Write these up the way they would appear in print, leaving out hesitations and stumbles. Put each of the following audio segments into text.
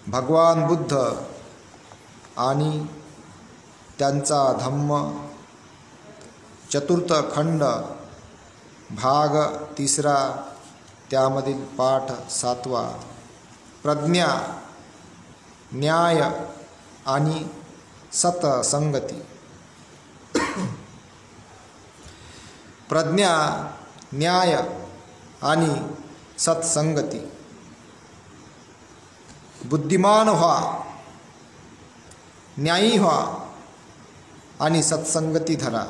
भगवान बुद्ध आणि त्यांचा धम्म, चतुर्थ खंड, भाग 3, त्यामधील पाठ 7वा. प्रज्ञा, न्याय आणि सतसंगती. प्रज्ञा, न्याय आणि सत्संगती. बुद्धिमान व्हा, न्यायी व्हा आणि सत्संगती धरा.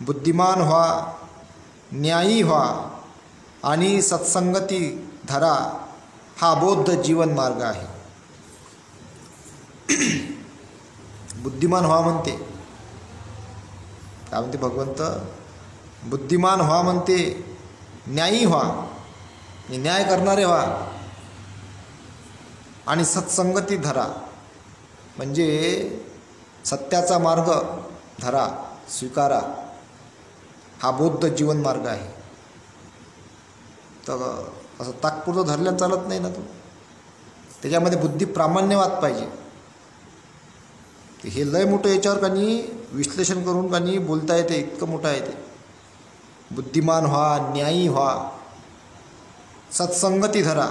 बुद्धिमान व्हा, न्यायी व्हा आणि सत्संगती धरा, हा बौद्ध जीवन मार्ग आहे. बुद्धिमान व्हा म्हणते, काय म्हणते भगवंत? बुद्धिमान व्हा म्हणते, न्यायी व्हा, न्याय करणारे व्हा आणि सत्संगती धरा, म्हणजे सत्याचा मार्ग धरा, स्वीकारा, हा बौद्ध जीवन मार्ग आहे. तर असं तात्पुरतं धरल्यानं चालत नाही ना. तो त्याच्यामध्ये बुद्धी प्रामाण्यवाद पाहिजे. हे लय मोठं याच्यावर कानी विश्लेषण करून कानी बोलता येते, इतकं मोठं आहे ते. बुद्धिमान व्हा, न्यायी व्हा, सत्संगती धरा.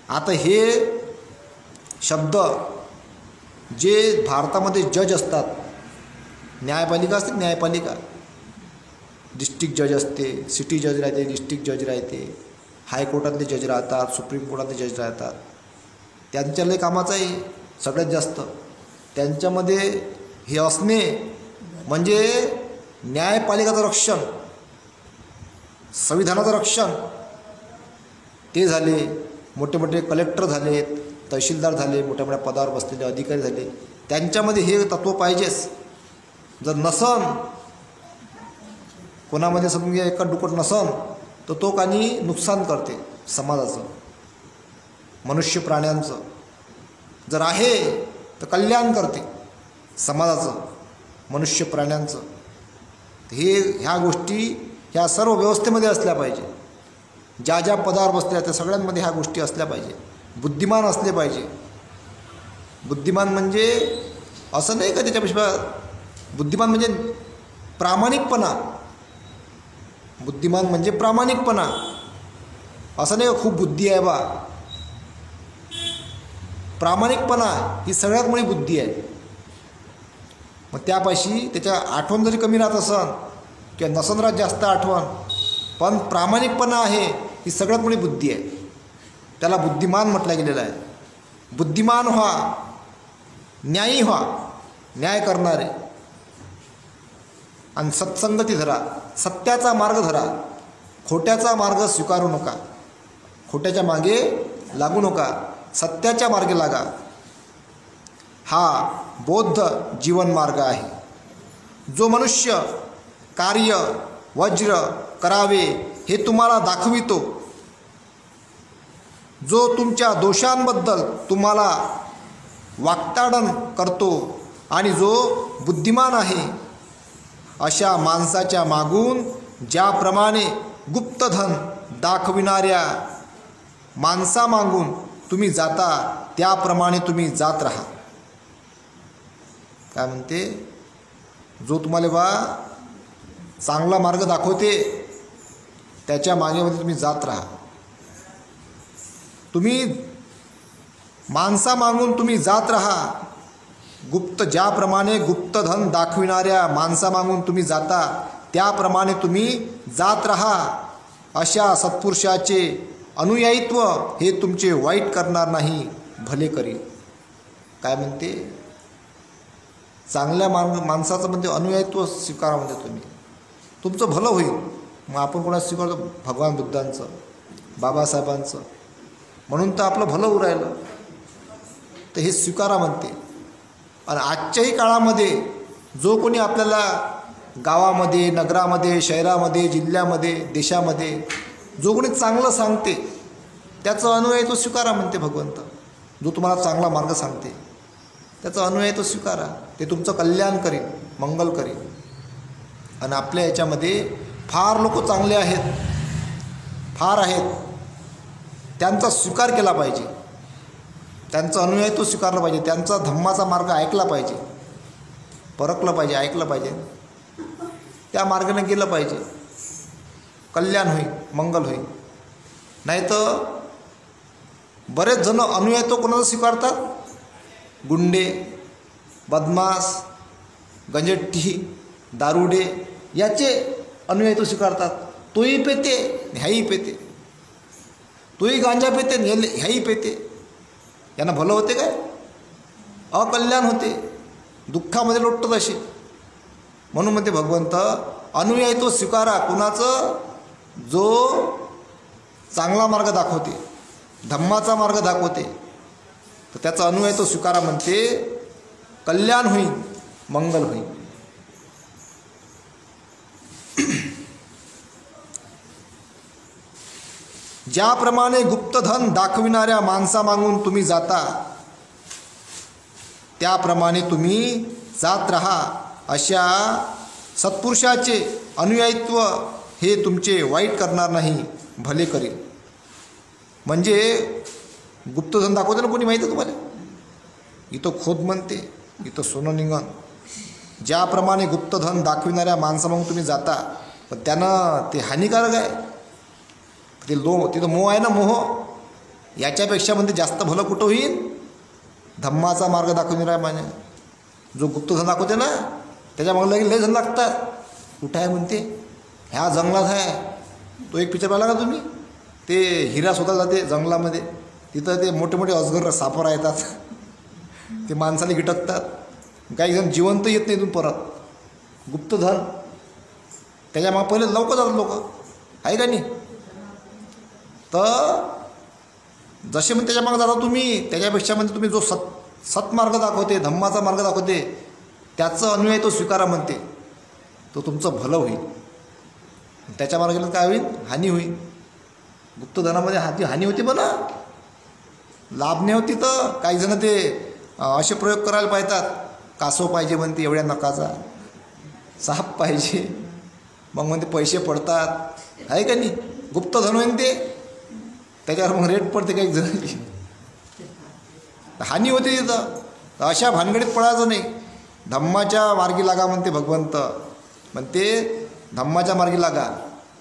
आता हे शब्द जे भारतामध्ये जज असतात, न्यायपालिका असते, न्यायपालिका, डिस्ट्रिक्ट जज असते, सिटी जज राहते, डिस्ट्रिक्ट जज राहते, हायकोर्टातले जज राहतात, सुप्रीम कोर्टातले जज राहतात. त्यांच्या लय कामाचं आहे सगळ्यात जास्त. त्यांच्यामध्ये हे असणे म्हणजे न्यायपालिकाचं रक्षण, संविधानाचं रक्षण. ते झाले, मोठे मोठे कलेक्टर झाले, तहसीलदार झाले, मोठ्या मोठ्या पदावर बसलेले अधिकारी झाले, त्यांच्यामध्ये हे तत्त्व पाहिजेच. जर नसन, कोणामध्ये समजून घ्या एकट दुकट नसन, तर तो काही नुकसान करते समाजाचं, मनुष्य प्राण्यांचं. जर आहे तर कल्याण करते समाजाचं, मनुष्य प्राण्यांचं. ह्या गोष्टी ह्या सर्व व्यवस्थेमध्ये असल्या पाहिजे. ज्या ज्या पदावर बसल्या त्या सगळ्यांमध्ये ह्या गोष्टी असल्या पाहिजे. बुद्धिमान असले पाहिजे. बुद्धिमान म्हणजे असं नाही का त्याच्यापेक्षा, बुद्धिमान म्हणजे प्रामाणिकपणा. बुद्धिमान म्हणजे प्रामाणिकपणा. असं नाही का खूप बुद्धी आहे बा. प्रामाणिकपणा ही सगळ्यात मोठी बुद्धी आहे. मग त्यापाशी त्याच्या आठवण जरी कमी राहत असन किंवा नसन राहत जास्त आठवण, पण प्रामाणिकपणा आहे ही सगळ्यात मोठी बुद्धी आहे. त्याला बुद्धिमान म्हटलं गेलेलं आहे. बुद्धिमान व्हा, न्यायी व्हा, न्याय करणारे, आणि सत्संगती धरा, सत्याचा मार्ग धरा. खोट्याचा मार्ग स्वीकारू नका, खोट्याच्या मागे लागू नका, सत्याच्या मार्गे लागा. हा बौद्ध जीवन मार्ग आहे. जो मनुष्य कार्य वज्र करावे हे तुम्हाला दाखवितो, जो तुमच्या दोषांबद्दल तुम्हाला वाक्ताडन करतो आणि जो बुद्धिमान आहे, अशा माणसाच्या मागून ज्याप्रमाणे गुप्तधन दाखविणाऱ्या माणसामागून तुम्ही जाता, त्याप्रमाणे तुम्ही जात राहा. काय म्हणते? जो तुम्हाला बा चांगला मार्ग दाखवते त्याच्या मागेमध्ये तुम्ही जात राहा. तुम्ही माणसामागून तुम्ही जात राहा. ज्याप्रमाणे गुप्तधन दाखविणाऱ्या माणसामागून तुम्ही जाता, त्याप्रमाणे तुम्ही जात राहा. अशा सत्पुरुषाचे अनुयायित्व हे तुमचे वाईट करणार नाही, भले करील. काय म्हणते? चांगल्या माणसाचं म्हणजे अनुयायित्व स्वीकारा, म्हणजे तुम्ही तुमचं भलं होईल. मग आपण कोणाला स्वीकारतो? भगवान बुद्धांचं, बाबासाहेबांचं, म्हणून तर आपलं भलं होऊ राहिलं. तर हे स्वीकारा म्हणते. आणि आजच्याही काळामध्ये जो कोणी आपल्याला गावामध्ये, नगरामध्ये, शहरामध्ये, जिल्ह्यामध्ये, देशामध्ये जो कोणी चांगलं सांगते त्याचं अनुयायित्व स्वीकारा म्हणते भगवंत. जो तुम्हाला चांगला मार्ग सांगते त्याचं अनुयायित्व स्वीकारा. ते तुमचं कल्याण करील, मंगल करील. आणि आपल्या याच्यामध्ये फार लोक चांगले आहेत, फार आहेत. त्यांचा स्वीकार केला पाहिजे, त्यांचा अनुयायी तो स्वीकारला पाहिजे, त्यांचा धम्माचा मार्ग ऐकला पाहिजे, परखलं पाहिजे, ऐकलं पाहिजे, त्या मार्गाने गेलं पाहिजे. कल्याण होईल, मंगल होईल. नाही तर बरेच जण अनुयायी तो कोणाचा स्वीकारतात? गुंडे, बदमाश, गंजट्टी, दारुडे याचे अनुयायी तो स्वीकारतात. तोही पेते, ह्याही पेते, तोही गांजा पेते, ह्याही पेते. यांना भलं होते काय? अकल्याण होते, दुःखामध्ये लोटतात असे. म्हणून म्हणते भगवंत, अनुयायी तो स्वीकारा. कुणाचं? जो चांगला मार्ग दाखवते, धम्माचा मार्ग दाखवते, तर त्याचा अनुयायी तो स्वीकारा. म्हणते कल्याण होईल, मंगल होईल. ज्याप्रमाणे गुप्तधन दाखविणाऱ्या माणसामागून तुम्ही जाता, त्याप्रमाणे तुम्ही जात राहा. अशा सत्पुरुषाचे अनुयायित्व हे तुमचे वाईट करणार नाही, भले करील. म्हणजे गुप्तधन दाखवते ना कोणी, माहिती आहे तुम्हाला? इथं खोद म्हणते, इथं सोनं निघन. ज्याप्रमाणे गुप्तधन दाखविणाऱ्या माणसामागून तुम्ही जाता, पण त्यानं ते हानिकारक आहे. ते तिथं मोह आहे ना, मोह. याच्यापेक्षा म्हणते जास्त भलं कुठं होईल? धम्माचा मार्ग दाखवणारा म्हणजे जो गुप्तधन दाखवते ना, त्याच्या मागं लय जण लागतात. कुठं आहे म्हणते? ह्या जंगलात आहे. तो एक पिक्चर पाहिला का तुम्ही? ते हिरा शोधायला जाते जंगलामध्ये, तिथं ते मोठे मोठे अजगर सापरा येतात, ते माणसाला गिटकतात. काही जण जिवंत येत नाही इथून परत. गुप्तधन त्याच्या मागं पहिले लवकर जातात लोक, आहे का नाही? तर जसे म्हणजे त्याच्या मागं जाता तुम्ही, त्याच्यापेक्षा म्हणजे तुम्ही जो सत्मार्ग दाखवते, धम्माचा मार्ग दाखवते, त्याचं अनुयायी तो स्वीकारा म्हणते, तो तुमचं भलं होईल. त्याच्या मार्गाला काय होईल? हानी होईल. गुप्तधनामध्ये हानी होती म्हणा, लाभ नाही होती. तर काही जण ते असे प्रयोग करायला पाहतात. कासव पाहिजे म्हणते एवढ्या नकाचा, साप पाहिजे, मग म्हणते पैसे पडतात, आहे का नाही? गुप्तधन होईन ते, त्याच्यावर मग रेट पडते काही जणांची, हानी होते तिथं. अशा भानगडीत पडायचं नाही. धम्माच्या मार्गी लागा म्हणते भगवंत. म्हणते धम्माच्या मार्गी लागा,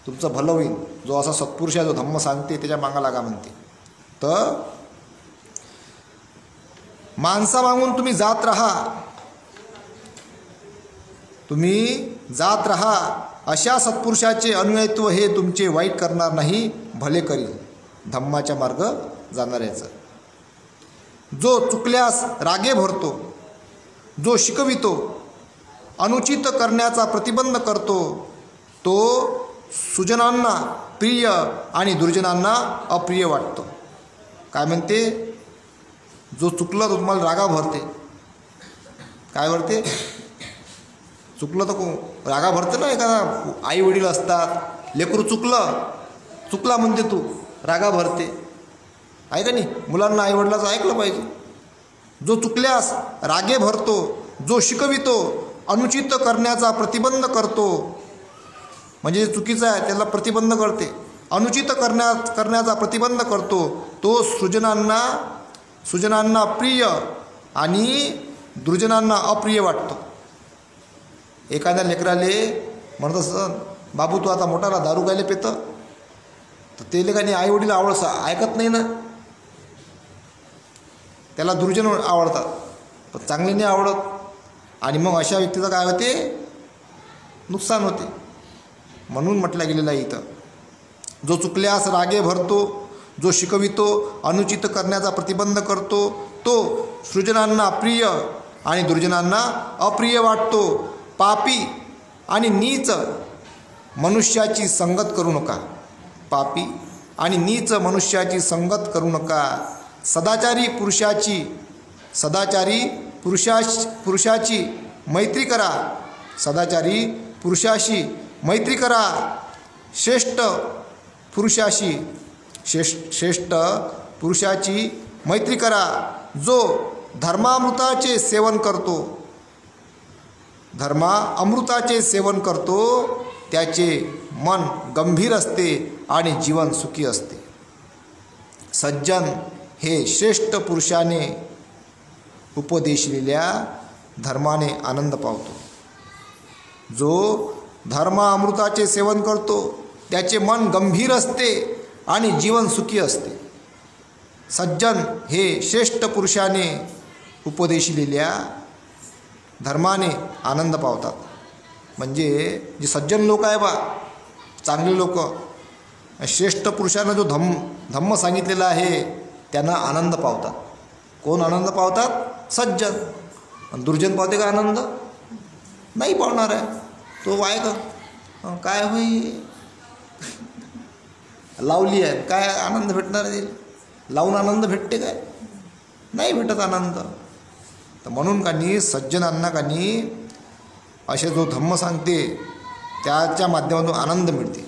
तुमचं भलं होईल. जो असा सत्पुरुष आहे जो धम्म सांगते त्याच्या मागा लागा म्हणते. तर माणसा मागून तुम्ही जात राहा, तुम्ही जात राहा. अशा सत्पुरुषाचे अनुयायित्व हे तुमचे वाईट करणार नाही, भले करील. धम्माच्या मार्ग जाणाऱ्याचं. जो चुकल्यास रागे भरतो, जो शिकवितो, अनुचित करण्याचा प्रतिबंध करतो, तो सुजनांना प्रिय आणि दुर्जनांना अप्रिय वाटतो. काय म्हणते? जो चुकलं तर तुम्हाला रागा भरते. काय भरते? चुकलं तर रागा भरते ना. एखादा आई वडील असतात, लेकरू चुकला म्हणते तू, रागा भरते, आहे का नाही? मुलांना आई वडिलाचं ऐकलं पाहिजे. जो चुकल्यास रागे भरतो, जो शिकवितो, अनुचित करण्याचा प्रतिबंध करतो, म्हणजे जे चुकीचं आहे त्याला प्रतिबंध करते, अनुचित करण्याचा प्रतिबंध करतो, तो सुजनांना प्रिय आणि दुर्जनांना अप्रिय वाटतो. एखाद्या लेकराले म्हणत असं, बाबू तू आता मोठाला दारू गायले पेतं, तर ते लेखाने आई वडील ऐकत नाही ना, त्याला दुर्जन आवडतात, पण चांगले नाही आवडत. आणि मग अशा व्यक्तीचं काय होते? नुकसान होते. म्हणून म्हटलं गेलेलं आहे इथं, जो चुकल्यास रागे भरतो, जो शिकवितो, अनुचित करण्याचा प्रतिबंध करतो, तो सृजनांना प्रिय आणि दुर्जनांना अप्रिय वाटतो. पापी आणि नीच मनुष्याची संगत करू नका. पापी आणि नीच मनुष्याची संगत करू नका. सदाचारी पुरुषाची मैत्री करा. सदाचारी पुरुषाशी मैत्री करा. श्रेष्ठ पुरुषाची मैत्री करा. जो धर्मामृताचे सेवन करतो, त्याचे मन गंभीर असते आणि जीवन सुखी असते. सज्जन हे श्रेष्ठ पुरुषाने उपदेशिलेल्या धर्माने आनंद पावतो. जो धर्म अमृताचे सेवन करतो त्याचे मन गंभीर असते आणि जीवन सुखी असते. सज्जन हे श्रेष्ठ पुरुषाने उपदेशिलेल्या धर्माने आनंद पावतात. म्हणजे जे सज्जन लोक आहे बा, चांगले लोक, श्रेष्ठ पुरुषानं जो धम्म सांगितलेला आहे त्यांना आनंद पावतात. कोण आनंद पावतात? सज्जन. आणि दुर्जन पावते का आनंद? नाही पावणार आहे. तो आहे का काय होई लावली आहे काय आनंद भेटणार आहे? लावून आनंद भेटते काय? नाही भेटत आनंद. तर म्हणून कानी सज्जनांना कानी असे जो धम्म सांगते त्याच्या माध्यमातून आनंद मिळते.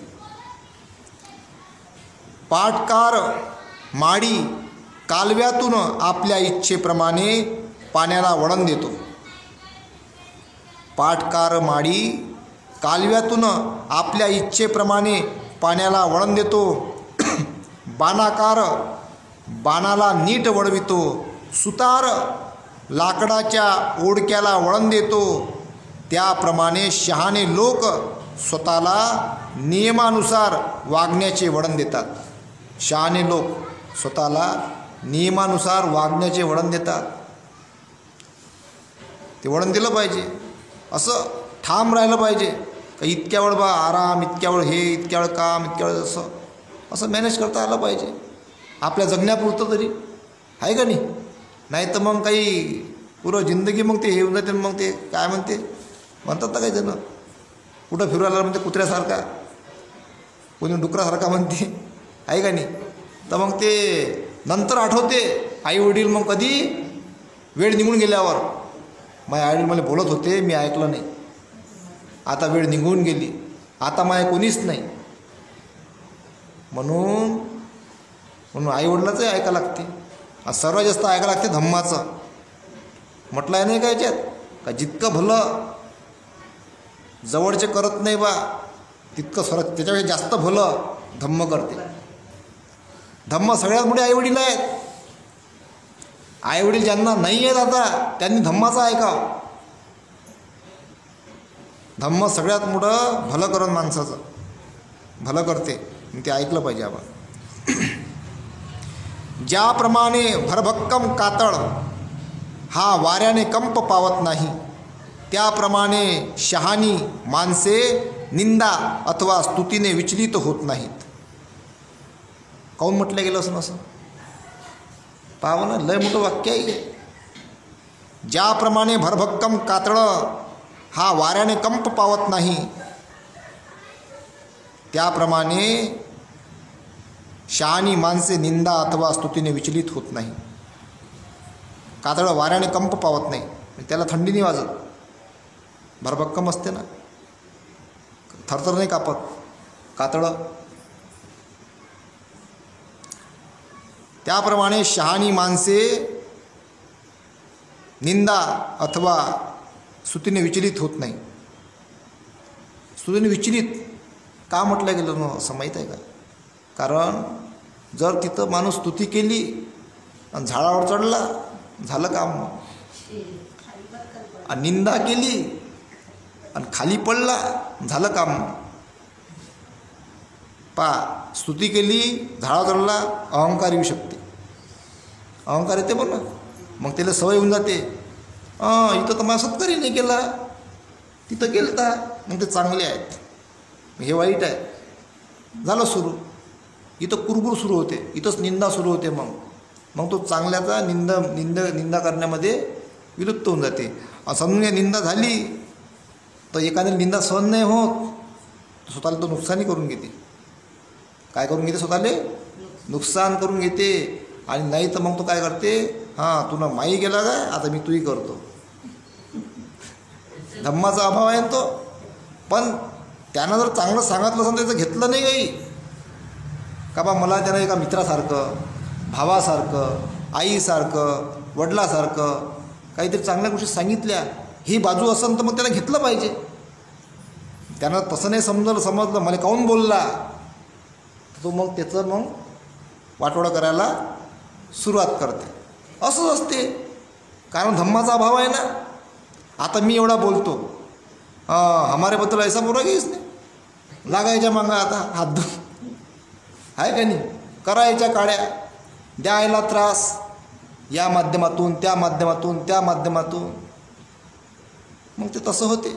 पाटकार माडी कालव्यातून आपल्या इच्छेप्रमाणे पाण्याला वळण देतो. पाटकार माडी कालव्यातून आपल्या इच्छेप्रमाणे पाण्याला वळण देतो. बाणाकार बाणाला नीट वळवितो. सुतार लाकडाच्या ओढक्याला वळण देतो. त्याप्रमाणे शहाणे लोक स्वतःला नियमानुसार वागण्याचे वळण देतात. शहाणे लोक स्वतःला नियमानुसार वागण्याचे वळण देतात. ते वळण दिलं पाहिजे. असं ठाम राहिलं पाहिजे का इतक्या वेळ बा आराम, इतक्या वेळ हे, इतक्या वेळ काम, इतक्या वेळ असं मॅनेज करता आलं पाहिजे आपल्या जगण्यापुरतं तरी, आहे का नाही? नाही तर मग काही पुरं जिंदगी मग ते हे होऊन जाते. मग ते काय म्हणतात ना काही जण, कुठं फिरायला म्हणते कुत्र्यासारखा, कोणी डुकरासारखा म्हणते, आहे का नाही? तर मग ते नंतर आठवते आई वडील मग कधी वेळ निघून गेल्यावर. माझे आई वडील मला बोलत होते, मी ऐकलं नाही. आता वेळ निघून गेली, आता माझ्या कोणीच नाही. म्हणून आई वडिलाचंही ऐकायला लागते. सर्वात जास्त ऐकायला लागते धम्माचं. म्हटलं आहे नाही का याच्यात का जितकं भलं जवळचे करत नाही बा तितकं त्याच्यापेक्षा जास्त भलं धम्म करते. धम्म सगळ्यात मोठे आईवडील आहेत. आईवडील ज्यांना नाही आहेत आता त्यांनी धम्माचं ऐकावं. धम्म सगळ्यात मोठं भलं करण माणसाचं भलं करते, ते ऐकलं पाहिजे आपण. ज्याप्रमाणे भरभक्कम कातळ हा वाऱ्याने कंप पावत नाही, त्याप्रमाणे शहाणी माणसे निंदा अथवा स्तुतीने विचलित होत नाहीत. काऊन म्हटलं गेलं असं नसं? पाहा ना, लय मोठं वाक्य आहे. ज्याप्रमाणे भरभक्कम कातळ हा वाऱ्याने कंप पावत नाही, त्याप्रमाणे शहाणी माणसे निंदा अथवा स्तुतीने विचलित होत नाही. कातळ वाऱ्याने कंप पावत नाही, त्याला थंडी नाही वाजत. भरभक्कम असते ना, थरथर नाही कापत कातळ. त्याप्रमाणे शहाणी माणसे निंदा अथवा स्तुतीने विचलित होत नाही. स्तुतीने विचलित का म्हटलं गेलं ना असं माहीत आहे का? कारण जर तिथं माणूस स्तुती केली आणि झाडावर चढला झालं काम. आणि निंदा केली आणि खाली पडला झालं काम. स्तुती केली झाडावर चढला अहंकार येऊ शकते. अहंकार येते पण मग त्याला सवय होऊन जाते. इथं तर मला सत्कारही नाही केला, तिथं केलं मग ते चांगले आहेत, हे वाईट आहे. झालं सुरू. इथं कुरबुर सुरू होते, इथंच निंदा सुरू होते. मग तो चांगल्याचा निंदा करण्यामध्ये विलुप्त होऊन जाते. समजून घ्या, निंदा झाली तर एखाद्या निंदा सहन नाही होत, स्वतःला तो नुकसानही करून घेते. काय करून घेते? स्वतःले नुकसान करून घेते. आणि नाही तर मग तो काय करते, हां तुला माई गेला काय, आता मी तूही करतो. धम्माचा अभाव आहे तो. पण त्यानं जर चांगलं सांगितलं असं त्याचं घेतलं नाही काही का बा, मला त्यानं एका मित्रासारखं, भावासारखं, आईसारखं, वडिलासारखं काहीतरी चांगल्या गोष्टी सांगितल्या, ही बाजू असेल तर मग त्याला घेतलं पाहिजे. त्यानं तसं नाही समजलं मला काहून बोलला, तो मग त्याचं मग वाटोळं करायला सुरुवात करते. असंच असते, कारण धम्माचा अभाव आहे ना. आता मी एवढा बोलतो, हमारेबद्दल ऐसा बोला की इसने लागायच्या मागं आता हात धुवून आहे का नाही, करायच्या काड्या, द्यायला त्रास, या माध्यमातून त्या माध्यमातून त्या माध्यमातून, मग ते तसं होते.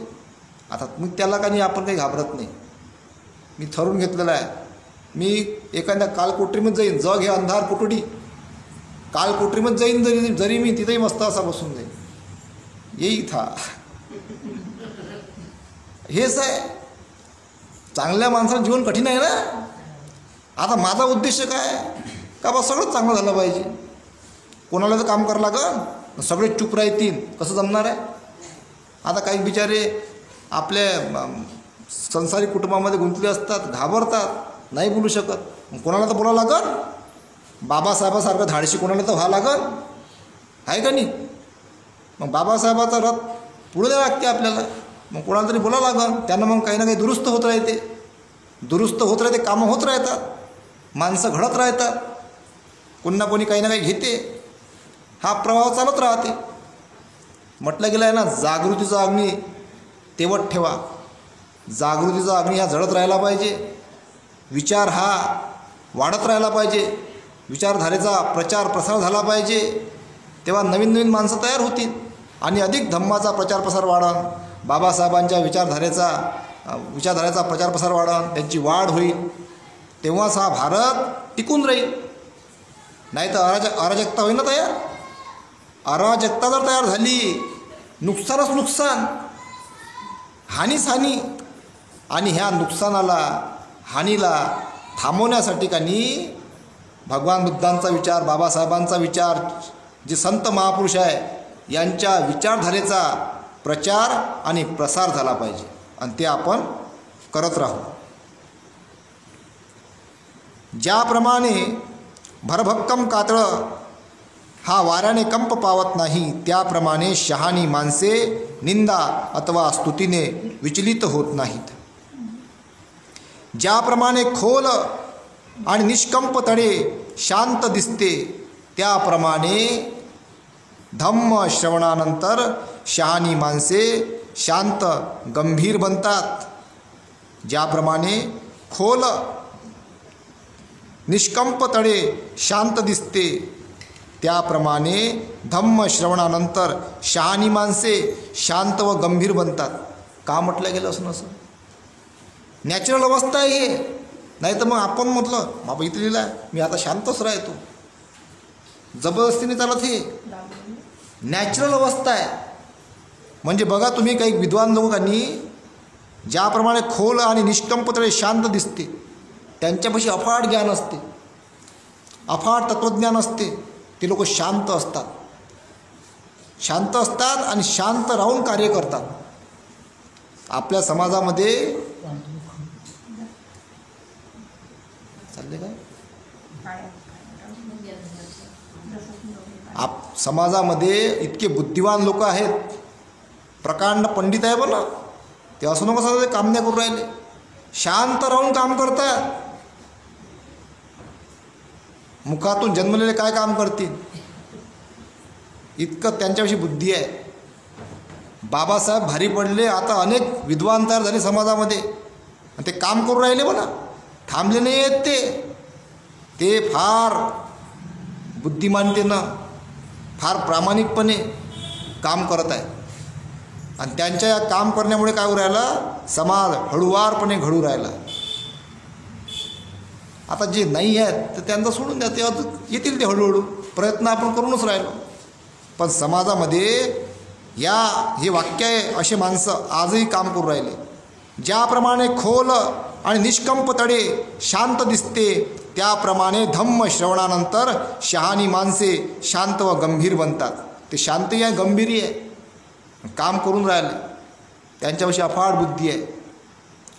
आता मग त्याला का नाही आपण काही घाबरत नाही. मी ठरवून घेतलेलं आहे, मी एखाद्या कालकोठरीमध्ये जाईन, जग हे अंधार कोठडी, कालकोठरीमध्ये जाईन जरी मी तिथेही मस्त असा बसून जाईन, येई था. हेच आहे, चांगल्या माणसाचं जीवन कठीण आहे ना. आता माझा उद्देश काय का बा सगळं चांगलं झालं पाहिजे. कोणाला तर काम करावं लागेल, सगळे चूप राहतील, कसं जमणार आहे. आता काही बिचारे आपल्या संसारिक कुटुंबामध्ये गुंतले असतात, घाबरतात, नाही बोलू शकत. कोणाला तर बोलावं लागेल, बाबासाहेबासारखं धाडशी कोणाला तर व्हावं लागेल, आहे का नाही. मग बाबासाहेबाचा रथ पुढे द्यावं लागते आपल्याला, मग कोणाला तरी बोलावं लागेल. त्यांना मग काही ना काही दुरुस्त होत राहते, दुरुस्त होत राहते, कामं होत राहतात, माणसं घडत राहतात, कोणी ना कोणी काही ना काही घेते, हा प्रवाह चालत राहते. म्हटलं गेलं आहे ना, जागृतीचा अग्नी तेवत ठेवा. जागृतीचा अग्नी हा जळत राहायला पाहिजे, विचार हा वाढत राहायला पाहिजे, विचारधारेचा प्रचार प्रसार झाला पाहिजे. तेव्हा नवीन नवीन माणसं तयार होतील आणि अधिक धम्माचा प्रचार प्रसार वाढन, बाबासाहेबांच्या विचारधारेचा प्रचार प्रसार वाढन, त्यांची वाढ होईल. तेव्हाच हा भारत टिकून राहील. नाही तर अराजकता होईल ना तयार. अराजकता जर तयार झाली, नुकसानच नुकसान, हानीच हानी. आणि ह्या नुकसानाला, हानीला थांबवण्यासाठी कानी भगवान बुद्धांचा विचार, बाबासाहेबांचा विचार, जे संत महापुरुष आहे यांच्या विचारधारेचा प्रचार आणि प्रसार झाला पाहिजे, आणि ते आपण करत राहू. ज्याप्रमाणे भरभक्कम कातळं हा वाऱ्याने कंप पावत नाही, त्याप्रमाणे शहाणी माणसे निंदा अथवा स्तुतीने विचलित होत नाहीत. ज्याप्रमाणे खोल आणि निष्कंप तडे शांत दिसते, त्याप्रमाणे धम्म श्रवणानंतर शहाणी माणसे शांत गंभीर बनतात. ज्याप्रमाणे खोल निष्कंप तडे शांत दिसते, त्याप्रमाणे धम्म श्रवणानंतर शहाणी माणसे शांत व गंभीर बनतात. का म्हटलं गेलं असं नसं, नॅचरल अवस्था आहे हे. नाही तर मग आपण म्हटलं बाबा इथे लिहिलं आहे, मी आता शांतच राहतो, जबरदस्तीने चालत. हे नॅचरल अवस्था आहे. म्हणजे बघा तुम्ही, काही विद्वान लोकांनी ज्याप्रमाणे खोल आणि निष्कंपतळे शांत दिसते, त्यांच्यापाशी अफाट ज्ञान असते, अफाट तत्त्वज्ञान असते. ते लोक शांत असतात, शांत असतात आणि शांत राहून कार्य करतात. आपल्या समाजामध्ये चालले काय, समाजामध्ये इतके बुद्धिवान लोक आहेत, प्रकांड पंडित आहे बना, ते असं नको सगळं काम नाही करून राहिले, शांत राहून काम करतात. मुखातून जन्मलेले काय काम करतील, इतकं त्यांच्याविषयी बुद्धी आहे. बाबासाहेब भारी पडले, आता अनेक विद्वान तयार झाले समाजामध्ये, आणि ते काम करून राहिले बना, थांबले नाही आहेत. ते फार बुद्धिमानतेनं, फार प्रामाणिकपणे काम करत आहे. आणि त्यांच्या या काम करण्यामुळे काय होऊ राहिला, समाज हळूवारपणे घडू राहिला. आता जे नाही आहेत तर त्यांना सोडून द्या, ते येतील ते हळूहळू, प्रयत्न आपण करूनच राहिलो. पण समाजामध्ये हे वाक्य आहे, असे माणसं आजही काम करून राहिले. ज्याप्रमाणे खोल आणि निष्कंप तडे शांत दिसते, त्याप्रमाणे धम्म श्रवणानंतर शहाणी माणसे शांत व गंभीर बनतात. ते शांतही आहे, गंभीरही आहे, काम करून राहिले. त्यांच्याविषयी अफाट बुद्धी आहे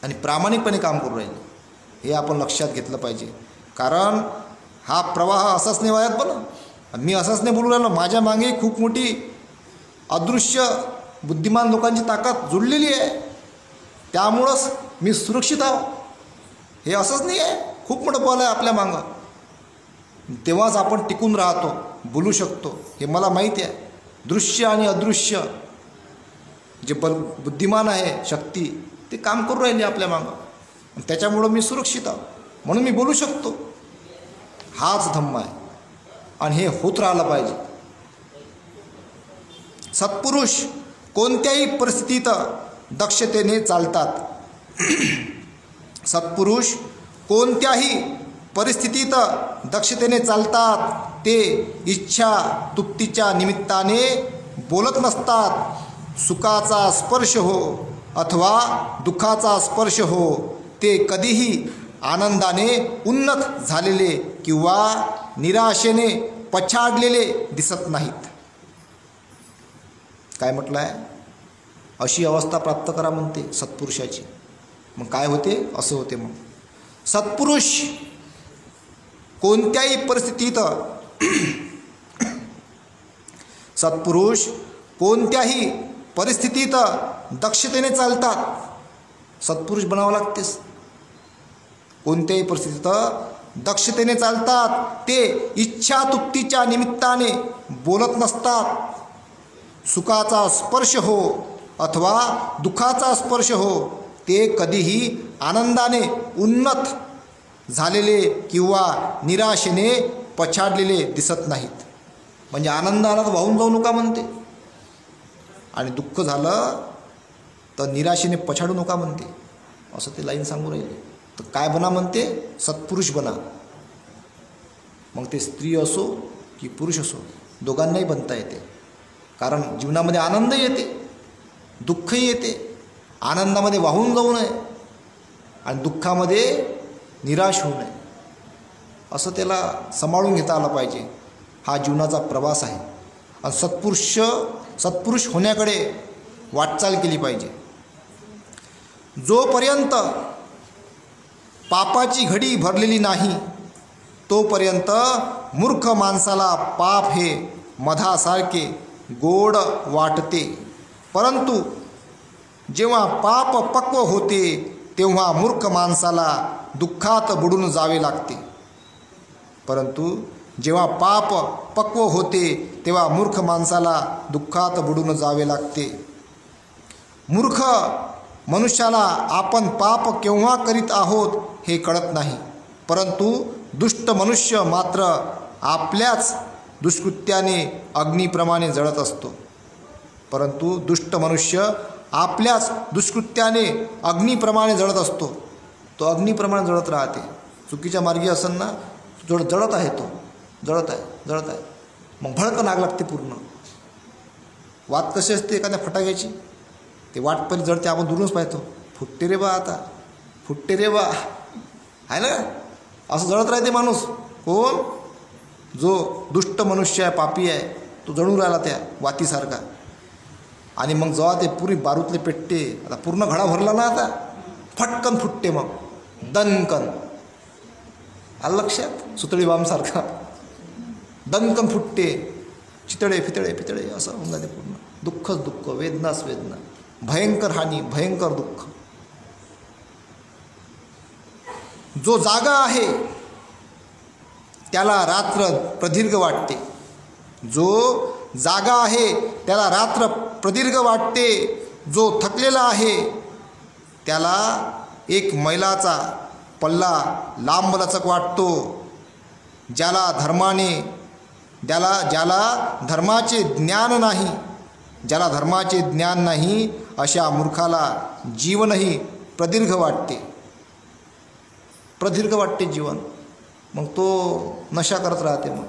आणि प्रामाणिकपणे काम करून राहिले. हे आपण लक्षात घेतलं पाहिजे. कारण हा प्रवाह असाच नाही वाहत बना. मी असंच नाही बोलू राहिलो, माझ्या मागे खूप मोठी अदृश्य बुद्धिमान लोकांची ताकद जुळलेली आहे, त्यामुळंच मी सुरक्षित आहो. हे असंच नाही आहे, खूप मोठं बल आहे आपल्या मागं. तेव्हाच आपण टिकून राहतो, बोलू शकतो. हे मला माहिती आहे. दृश्य आणि अदृश्य जे बुद्धिमान आहे, शक्ती, ते काम करून राहिले आपल्या मागं. त्याच्यामुळं मी सुरक्षित आहे, म्हणून मी बोलू शकतो. हाच धम्म आहे आणि हे होत राहिलं पाहिजे. सत्पुरुष कोणत्याही परिस्थितीत दक्षतेने चालतात. सत्पुरुष कोणत्याही परिस्थितीत दक्षतेने चालतात. ते इच्छा तृप्तीच्या निमित्ताने बोलत नसतात. सुखाचा स्पर्श हो अथवा दुःखाचा स्पर्श हो, ते कधीही आनंदाने उन्नत झालेले किंवा निराशेने पछाडलेले दिसत नाहीत. काय म्हटलं आहे? अशी अवस्था प्राप्त करा म्हणते सत्पुरुषाची. मग काय होते? असं होते. मग सत्पुरुष कोणत्याही परिस्थितीत सत्पुरुष कोणत्याही परिस्थितीत दक्षतेने चालतात. सत्पुरुष बनावं लागतेस. कोणत्याही परिस्थितीत दक्षतेने चालतात. ते इच्छा तृप्तीच्या निमित्ताने बोलत नसतात. सुखाचा स्पर्श हो अथवा दुःखाचा स्पर्श हो, ते कधीही आनंदाने उन्नत झालेले किंवा निराशेने पछाडलेले दिसत नाहीत. म्हणजे आनंद आला तर वाहून जाऊ नका म्हणते, आणि दुःख झालं तर निराशेने पछाडू नका म्हणते. असं ते लाईन सांगू राहिले. तर काय बना म्हणते? सत्पुरुष बना. मग ते स्त्री असो की पुरुष असो, दोघांनाही बनता येते. कारण जीवनामध्ये आनंद येते, दुःखही येते. आनंदामध्ये वाहून जाऊ नये आणि दुःखामध्ये निराश होऊ नये. असं त्याला सांभाळून घेता आलं पाहिजे. हा जीवनाचा प्रवास आहे. आणि सत्पुरुष होण्याकडे वाटचाल केली पाहिजे. जोपर्यंत पापाची घडी भरलेली नाही, तोपर्यंत मूर्ख माणसाला पाप हे मधासारखे गोड वाटते. परंतु जेव्हा पाप पक्व होते, तेव्हा मूर्ख माणसाला दुःखात बुडून जावे लागते. परंतु जेव्हा पाप पक्व होते, तेव्हा मूर्ख माणसाला दुःखात बुडून जावे लागते. मूर्ख मनुष्याला आपण पाप केव्हा करीत आहोत हे कळत नाही. परंतु दुष्ट मनुष्य मात्र आपल्याच दुष्कृत्याने अग्नीप्रमाणे जळत असतो. परंतु दुष्ट मनुष्य आपल्याच दुष्कृत्याने अग्नीप्रमाणे जळत असतो. तो अग्नीप्रमाणे जळत राहते. चुकीच्या मार्गी असेल ना, जळत आहे, तो जळत आहे. मग भडकन आग लागते पूर्ण. वात कशी असते एखाद्या फटाक्याची? ते वाट पहिले जळते, आपण दुरूनच पाहतो. फुटते रे बा, आता फुटते रे बा, आहे ना? असं जळत राहते माणूस. कोण? जो दुष्ट मनुष्य आहे, पापी आहे, तो जळून राहिला त्या वातीसारखा. आणि मग जेव्हा ते पुरी बारूतले पेटते, आता पूर्ण घडा भरला ना, आता फटकन फुटते. मग दणकन आलं लक्षात? सुतळी बामसारखा दणकन फुटते. चितळे फितळे असं होऊन जाते पूर्ण. दुःखच दुःख, वेदनाच वेदना, भयंकर हानी, भयंकर दुःख. जो जागा आहे त्याला रात्र प्रदीर्घ वाटते. जो जागा आहे त्याला रात्र प्रदीर्घ वाटते. जो थकलेला आहे त्याला एक मैलाचा पल्ला लांबलचक वाटतो. ज्याला धर्माचे ज्ञान नाही, अशा मूर्खाला जीवनही प्रदीर्घ वाटते जीवन. मग तो नशा करत राहते, मग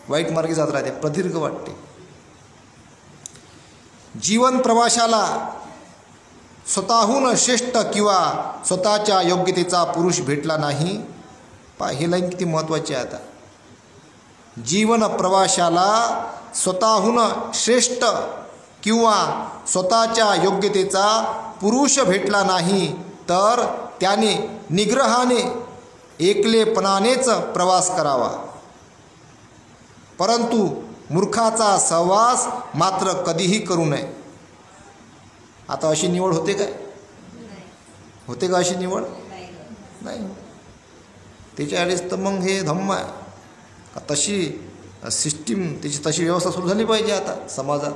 वाईट मार्गी जात राहते, प्रदीर्घ वाटते. जीवन प्रवासाला स्वतःहून श्रेष्ठ किंवा स्वतःच्या योग्यतेचा पुरुष भेटला नाही. हे लाईन किती महत्त्वाची आहे. आता जीवन प्रवासाला स्वतःहून श्रेष्ठ किंवा स्वतःच्या योग्यतेचा पुरुष भेटला नाही, तर त्याने निग्रहाने एकलेपणानेच प्रवास करावा. परंतु मूर्खाचा सहवास मात्र कधीही करू नये. आता अशी निवड होते काय? होते का अशी निवड? नाही. त्याच्यावेळेस तर मग हे धम्म आहे का तशी सिस्टीम, त्याची तशी व्यवस्था सुरू झाली पाहिजे आता समाजात.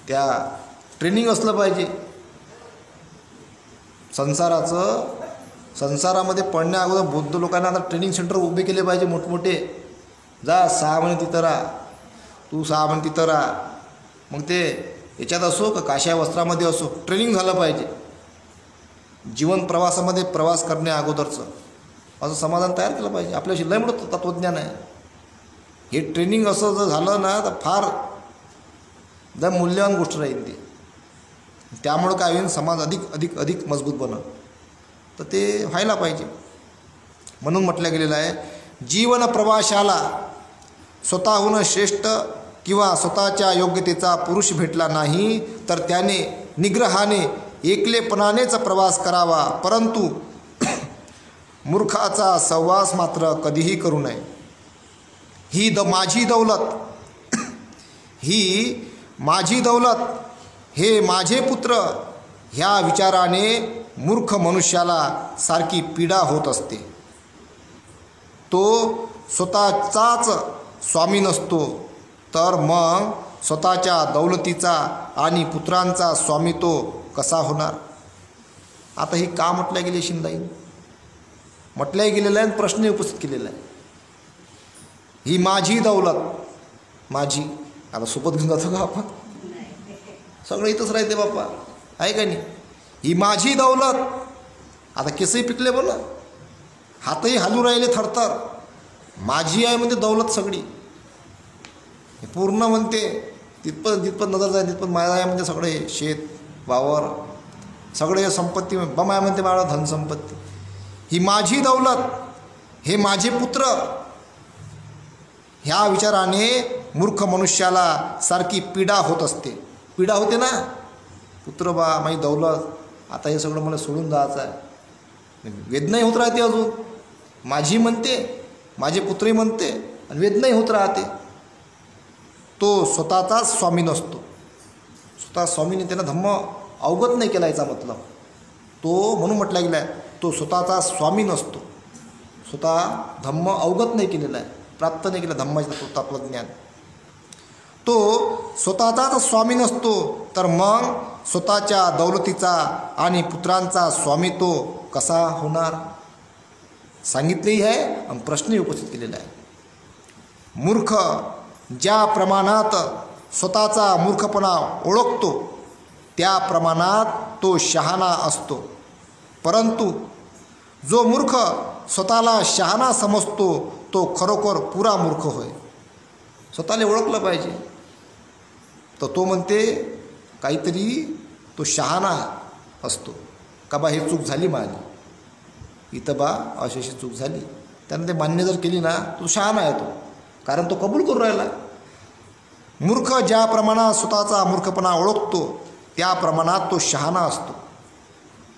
त्या ट्रेनिंग असलं पाहिजे संसारामध्ये पडण्या अगोदर. बौद्ध लोकांना आता ट्रेनिंग सेंटर उभे केले पाहिजे मोठमोठे. जा 6 महिने तिथं राहा, तू 6 महिने तिथं राहा. मग ते याच्यात असो का काश्या वस्त्रामध्ये असो, ट्रेनिंग झालं पाहिजे जीवन प्रवासामध्ये प्रवास करण्या अगोदरचं. असं समाधान तयार केलं पाहिजे. आपल्याशी लय मोठं तत्त्वज्ञान आहे हे. ट्रेनिंग असं जर झालं ना तर फार मूल्यवान गोष्ट राहील ती. त्यामुळं काय होईल, समाज अधिक अधिक अधिक मजबूत बनल. तर ते व्हायला पाहिजे. म्हणून म्हटलं गेलेलं आहे, जीवन प्रवाशाला स्वतःहून श्रेष्ठ किंवा स्वतःच्या योग्यतेचा पुरुष भेटला नाही तर त्याने निग्रहाने एकलेपणानेच प्रवास करावा, परंतु मूर्खाचा सहवास मात्र कधीही करू नये. ही माझी दौलत, ही माझी दौलत, हे माझे पुत्र, ह्या विचाराने मूर्ख मनुष्याला सारखी पीडा होत असते. तो स्वतःचाच स्वामी नसतो तर मग स्वतःच्या दौलतीचा आणि पुत्रांचा स्वामी तो कसा होणार. आता ही का म्हटल्या गेली शिंदाई, म्हटल्याही गेलेलं आहे आणि प्रश्न उपस्थित केलेला आहे. ही माझी दौलत, माझी. आता सोबत घेऊन जातो का आपण, सगळं इथंच राहते बाप्पा, आहे का नाही. ही माझी दौलत. आता केसही पिकले बोला, हातही हालू राहिले थरथर. माझी आहे म्हणजे दौलत सगळी पूर्ण म्हणते. तिथपत नजर जाय तिथपत माझा आहे म्हणजे सगळे शेत वावर सगळे संपत्ती बमाय म्हणते मला धनसंपत्ती. ही माझी दौलत, हे माझे पुत्र, ह्या विचाराने मूर्ख मनुष्याला सारखी पीडा होत असते. पीडा होते ना, पुत्र बा माझी दौलत, आता हे सगळं मला सोडून जायचं आहे. वेदनाही होत राहते अजून. माझी म्हणते, माझे पुत्रही म्हणते आणि वेदनाही होत राहते. तो स्वतःचाच स्वामी नसतो. स्वतः स्वामीने त्याला धम्म अवगत नाही केला याचा मतलब. तो म्हणून म्हटला गेला आहे, तो स्वतःचा स्वामी नसतो. स्वतः धम्म अवगत नाही केलेला आहे, प्राप्त नाही केला धम्माचं तत्त्वज्ञान. तो स्वतःचाच स्वामी नसतो तर मग स्वतःच्या दौलतीचा आणि पुत्रांचा स्वामी तो कसा होणार. सांगितलेही आहे आणि प्रश्नही उपस्थित केलेला आहे. मूर्ख ज्या प्रमाणात स्वतःचा मूर्खपणा ओळखतो त्या प्रमाणात तो शहाणा असतो, परंतु जो मूर्ख स्वतःला शहाणा समजतो तो खरोखर पुरा मूर्ख होय. स्वतःला ओळखलं पाहिजे. तर तो म्हणते काहीतरी तो शहाणा असतो का बा हे चूक झाली माझी, इथं बा अशी चूक झाली. त्यानं ते मान्य जर केली ना तो शहाणा आहे तो, कारण तो कबूल करून राहिला. मूर्ख ज्या प्रमाणात स्वतःचा मूर्खपणा ओळखतो त्या प्रमाणात तो शहाणा असतो,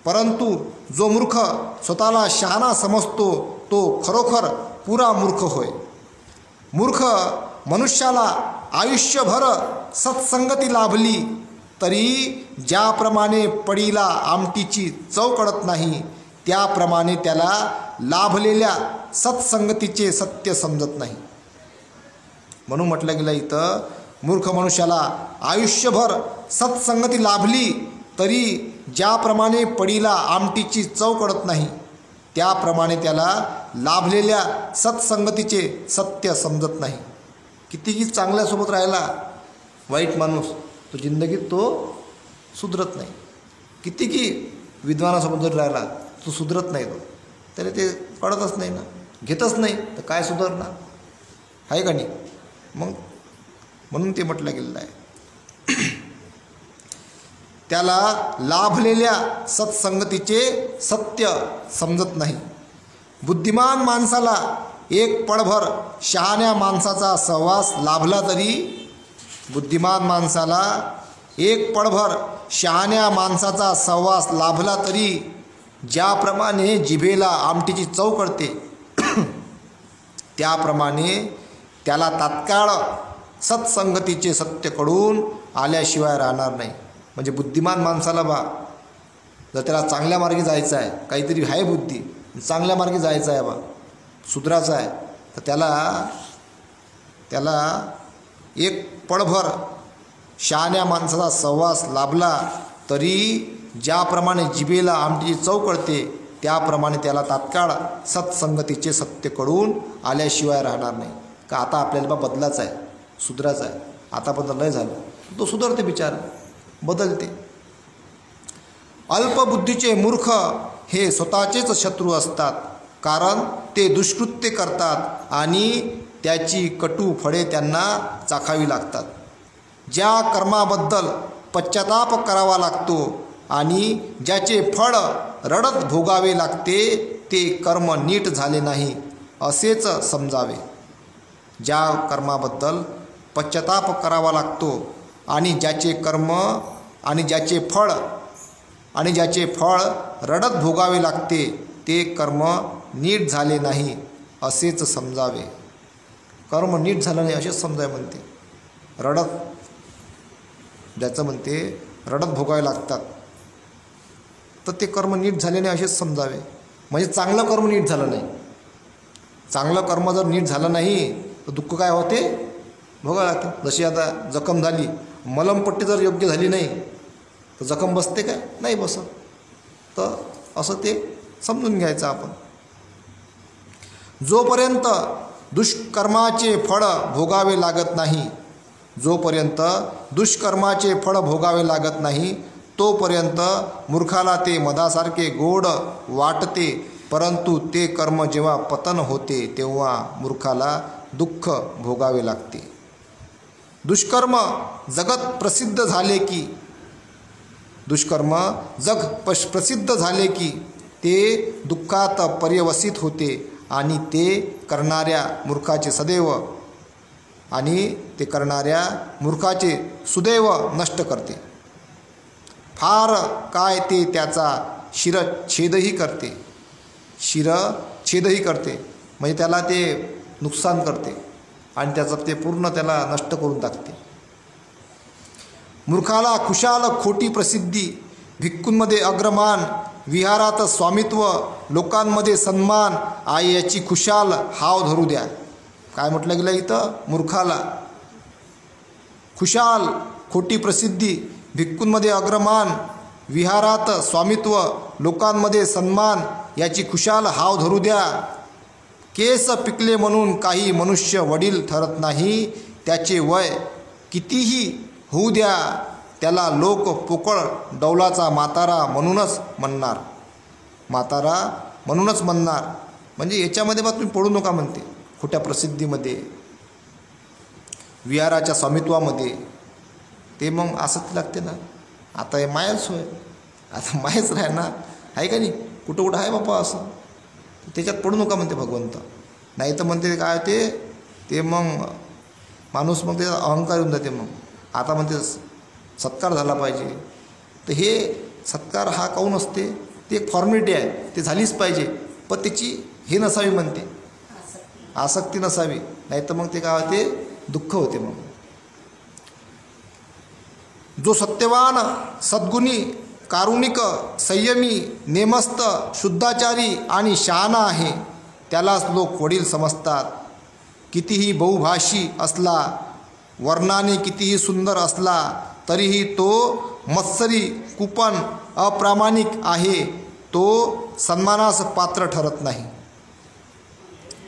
परंतु जो मूर्ख स्वतःला शहाणा समजतो तो खरोखर पुरा मूर्ख होय. मूर्ख मनुष्याला आयुष्यभर सत्संगती लाभली तरी ज्याप्रमाणे पडीला आमटीची चव कळत नाही त्याप्रमाणे त्याला लाभलेल्या सत्संगतीचे सत्य समजत नाही. म्हणून म्हटलं गेलं इथं, मूर्ख मनुष्याला आयुष्यभर सत्संगती लाभली तरी ज्याप्रमाणे पडीला आमटीची चव कळत नाही त्याप्रमाणे त्याला लाभलेल्या सत्संगतीचे सत्य समजत नाही. कितीही चांगल्यासोबत राहिला वाईट माणूस तो जिंदगीत तो सुधरत नाही. कितीही विद्वानासोबत जर राहिला तो सुधरत नाही. तो त्याला ते कळतच नाही ना, घेतच नाही तर काय सुधारणार, आहे का नाही. मग म्हणून ते म्हटलं गेलेलं आहे, त्याला लाभलेल्या सत्संगतीचे सत्य समजत नाही. बुद्धिमान माणसाला एक पळभर शहाण्या माणसाचा सहवास लाभला तरी, बुद्धिमान माणसाला एक पळभर शहाण्या माणसाचा सहवास लाभला तरी ज्याप्रमाणे जिभेला आमटीची चव कळते त्याप्रमाणे त्याला तात्काळ सत्संगतीचे सत्य कळून आल्याशिवाय राहणार नाही. म्हणजे बुद्धिमान माणसाला बा जर त्याला चांगल्या मार्गी जायचं आहे, काहीतरी आहे बुद्धी, चांगल्या मार्गी जायचं आहे बा, सुधराचं आहे, तर त्याला एक पळभर शहाण्या माणसाचा सहवास लाभला तरी ज्याप्रमाणे जिभेला आमटीची चव कळते त्याप्रमाणे त्याला तात्काळ सत्संगतीचे सत्य कळून आल्याशिवाय राहणार नाही. का आता आपल्याला बा बदलाचं आहे, सुधराचं आहे, आतापर्यंत लय झालं, तो सुधारते, बिचारा बदलते. अल्पबुद्धीचे मूर्ख हे स्वतःचेच शत्रू असतात, कारण ते दुष्कृत्य करतात आणि त्याची कटू फळे त्यांना चाखावी लागतात. ज्या कर्माबद्दल पश्चाताप करावा लागतो आणि ज्याचे फळ रडत भोगावे लागते ते कर्म नीट झाले नाही असेच समजावे. ज्या कर्माबद्दल पश्चाताप करावा लागतो आणि ज्याचे कर्म आणि ज्याचे फळ रडत भोगावे लागते ते कर्म नीट झाले नाही असेच समजावे. कर्म नीट झालं नाही असेच समजावे म्हणते. रडत ज्याचं म्हणते रडत भोगावे लागतात तर ते कर्म नीट झाले नाही असेच समजावे. म्हणजे चांगलं कर्म नीट झालं नाही. चांगलं कर्म जर नीट झालं नाही तर दुःख काय होते, भोगावं लागते. जशी आता जखम झाली, मलमपट्टी जर योग्य झाली नाही तर जखम बसते काय, नाही बसत. तर असं ते समजून घ्यायचं आपण. जोपर्यंत दुष्कर्माचे फळ भोगावे लागत नाही, जोपर्यंत दुष्कर्माचे फळ भोगावे लागत नाही तोपर्यंत मूर्खाला ते मधासारखे गोड वाटते, परंतु ते कर्म जेव्हा पतन होते तेव्हा मूर्खाला दुःख भोगावे लागते. दुष्कर्म जगत प्रसिद्ध झाले की ते दुःखात पर्यवसित होते आणि ते करणाऱ्या मूर्खाचे सुदैव नष्ट करते. फार काय ते त्याचा शिरच्छेदही करते, म्हणजे त्याला ते नुकसान करते आणि त्याचं ते पूर्ण त्याला नष्ट करून टाकते. मूर्खाला खुशाल खोटी प्रसिद्धी, भिक्खूंमध्ये अग्रमान, विहारात स्वामित्व, लोकांमध्ये सन्मान आहे याची खुशाल हाव धरू द्या. काय म्हटलं गेलं इथं? मूर्खाला खुशाल खोटी प्रसिद्धी, भिक्खूंमध्ये अग्रमान, विहारात स्वामित्व, लोकांमध्ये सन्मान याची खुशाल हाव धरू द्या. केस पिकले म्हणून काही मनुष्य वडील ठरत नाही, त्याचे वय कितीही होऊ द्या त्याला लोक पोकळ डौलाचा म्हातारा म्हणूनच म्हणणार. म्हणजे याच्यामध्ये बा तुम्ही पडू नका म्हणते. खोट्या प्रसिद्धीमध्ये, विहाराच्या स्वामित्वामध्ये, ते मग असंच लागते ना. आता हे मायाच होय, आता मायच राह ना, आहे का नाही? कुठं आहे बापा असं, त्याच्यात पडू नका म्हणते भगवंत. नाही तर म्हणते काय ते मग माणूस मग त्याचा अहंकार येऊन जाते. मग आता म्हणते सत्कार झाला पाहिजे, तर हे सत्कार हा काहून असते, ते एक फॉर्मॅलिटी आहे, ते झालीच पाहिजे, पण त्याची हे नसावी म्हणते, आसक्ती नसावी. नाही तर मग ते काय होते, दुःख होते. मग जो सत्यवान, सद्गुणी, कारुणिक, संयमी, नेमस्त, शुद्धाचारी आणि शहाणा आहे त्यालाच लोक वडील समजतात. कितीही बहुभाषी असला, वर्णाने कितीही सुंदर असला तरीही तो मत्सरी, कुपन, अप्रामाणिक आहे, तो सन्मानास पात्र ठरत नाही.